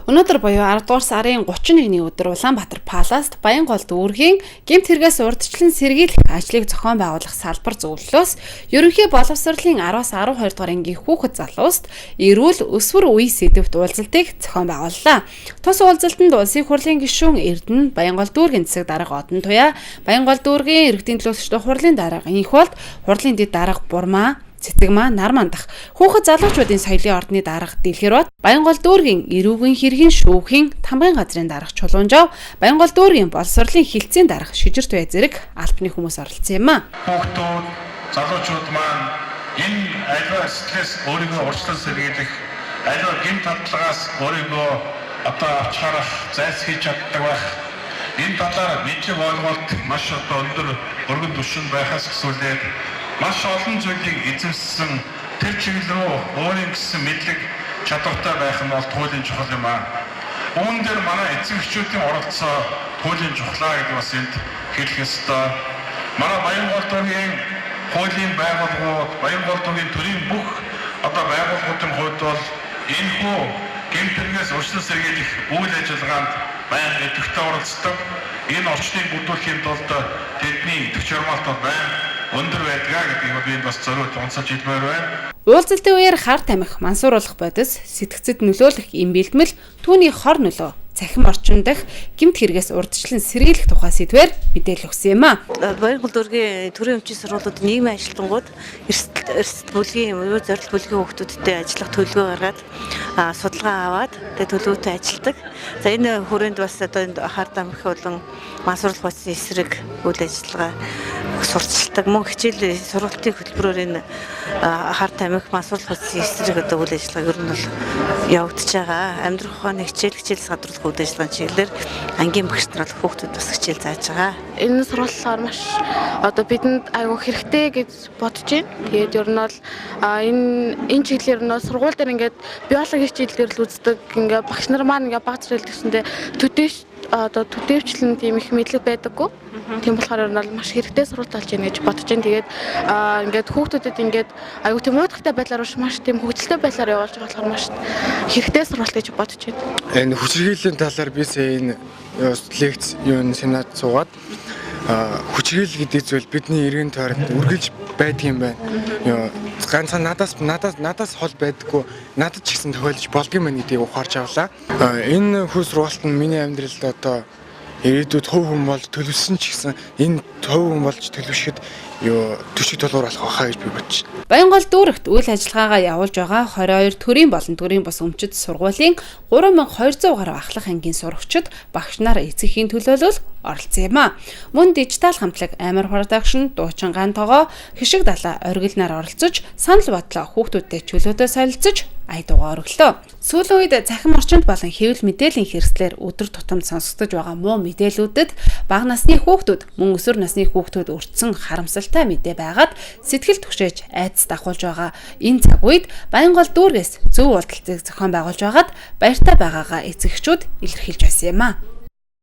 Өнөөдөр буюу 10 дугаар сарын 31-ний өдөр Улаанбаатар Паласт Баянгол дүүргийн гэмт хэрэгээс урьдчилан сэргийлэх ажлыг зохион байгуулах салбар зөвлөлөөс ерөнхий боловсролын 10-аас 12 дугаар ангийн хүүхэд залууст эрүүл өсвөр үе сэдвт уулзалтыг зохион байгууллаа. Тус уулзалтанд улсын хурлын гишүүн Эрдэнэ, Баянгол дүүргийн засаг дарга Одон Туяа, Баянгол дүүргийн иргэдийн төлөөлөгчдийн хурлын дарга Инх болт, хурлын дэд дарга Бурмаа, Цэцэгмаа, Нармандах, хүүхэд залуучуудын соёлын ордны дарга Дэлгэрбат, Баянгол дүүргийн эрүүгийн хэргийн шүүхийн тамгын газрын дарга Чулуунжав, Баянгол дүүргийн боловсролын хилцээний дарга Шижир Туяа зэрэг албаны хүмүүс оролцсон юм а. Хүүхдүүд, залуучууд маань энэ аливаа стресс өөрийгөө урьдчилан сэргийлэх, аливаа гэмт хандлагаас өөрийгөө авч харах, зайлсхийж чаддаг байх. Энэ талаар нийтлэг ойлголт маш өндөр өргөн түвшин байхаас эхлээд маш олон зүйлийг эзэмссэн тэр чиглэл рүү өөрийн гэсэн мэдлэг чадвартай байх нь бол туйлын чухал юм аа. Үүн дээр манай эзэмшчүүдийн оролцоо туйлын чухлаа гэдэг бас энд хэлэх ёстой. Манай Баянгол дүүргийн хуулийн байгууллагууд, Баянгол дүүргийн төрийн бүх байгууллагуудын хувьд бол энэ хүү гэмт хэрэгээс урьдчилан сэргийлэх үйл ажиллагаанд байнга идэвхтэй оролцдог. Энэ орчныг бүрдүүлэхийн тулд тэдний идэвх журмалт бол байнга өндөр байдгаа гэдгийг би бас зориуд онцолж хэлмээр байна. Уулзалтын үеэр хар тамхи, мансууруулах бодис, сэтгцэд нөлөөлөх эм бэлтгэл, түүний хор нөлөө, цахим орчин дах гэмт хэрэгээс урьдчилан сэргийлэх тухай сэдвээр мэдээлэл өгсөн юм а. Баянгол дүүргийн төрийн өмчийн сургуулиуд нийгмийн ажилтнууд эрсдэл бүлгийн, зорилт бүлгийн хүүхдүүдтэй ажиллах төлөвлөгөө гаргаад судалгаа аваад тэгээд төлөвлөгөөтэй ажилладаг. За энэ хүрээнд бас энэ хар тамхи болон мансууруулах бодисын эсрэг үйл ажиллагаа сурталчилдаг. Мөн хичээл сургалтын хөтөлбөрөөр энэ хар тамхи, мансууруулах бодисын эсрэг үйл ажиллагаа ер нь бол явагдаж байгаа. Амьдрах ухааны хичээлээс гадруулах үйл ажиллагааны чиглэлээр ангийн багш нар хүүхдүүд бас хичээл зааж байгаа. Энэ сургалтаар маш бидэнд аюу хэрэгтэй гэж бодож байна. Тэгээд ер нь бол энэ чиглэлээр нь сургууль дээр ингээд биологи хичээлээр л үздэг. Ингээд багш нар маань ингээд баг зэрэг гэсэндээ төдийлчлэн тийм их мэдлэг байдаггүй. Тийм болохоор ер нь маш хэрэгтэй сургалт болж байна гэж бодож байна. Тэгээд ингээд хүүхдүүдэд ингээд аюу тийм уудахтай байдлаар маш тийм хөгжилтэй байдлаар явуулж байгаа болохоор маш хэрэгтэй сургалт гэж бодож байна. Энэ хүчирхийллийн талаар би энэ лекц сенат суугаад хүчирхийлэл гэдэг зүйл бидний эргэн тойронд үргэлж байдаг юм байна. Ганцхан надаас хол байдаггүй, надад ч гэсэн тохиолдож болдгийм байна гэдгийг ухаарч авлаа. Энэ хүү сургалт нь миний амьдралд ирээдүйд хөв хүн болж төлөвлөсөн ч гэсэн энэ хөв хүн болж төлөвшөд төшиг толгуур болох байхаа гэж би бодож байна. Баянгол дүүрэгт үйл ажиллагаагаа явуулж байгаа 22 төрийн болон төрийн бус өмчит сургуулийн 3200 гаруй ахлах ангийн сурагчид багш нар эцэгхийн төлөөлөл оролцсон юм а. Мөн дижитал хамтлаг, амар продакшн, дуучин ган тогоо, хишиг далаа оргил нар оролцож санал бодлоо хүүхдүүдтэй чөлөөтэй солилцож ая дуугаа өргөлөө. Сүүлийн үед цахим орчинд болон хэвлэл мэдээллийн хэрэгслэр өдөр тутамд сонсогдож байгаа муу мэдээлүүдэд бага насны хүүхдүүд, мөн өсвөр насны хүүхдүүд өртсөн харамсалтай мэдээ байгаад сэтгэл түгшээж айдас дагуулж байгаа. Энэ цаг үед Баянгол дүүргээс зөв уулзалтыг зохион байгуулж байгаад баяртай байгаагаа эцэгчүүд илэрхийлж байсан юм а.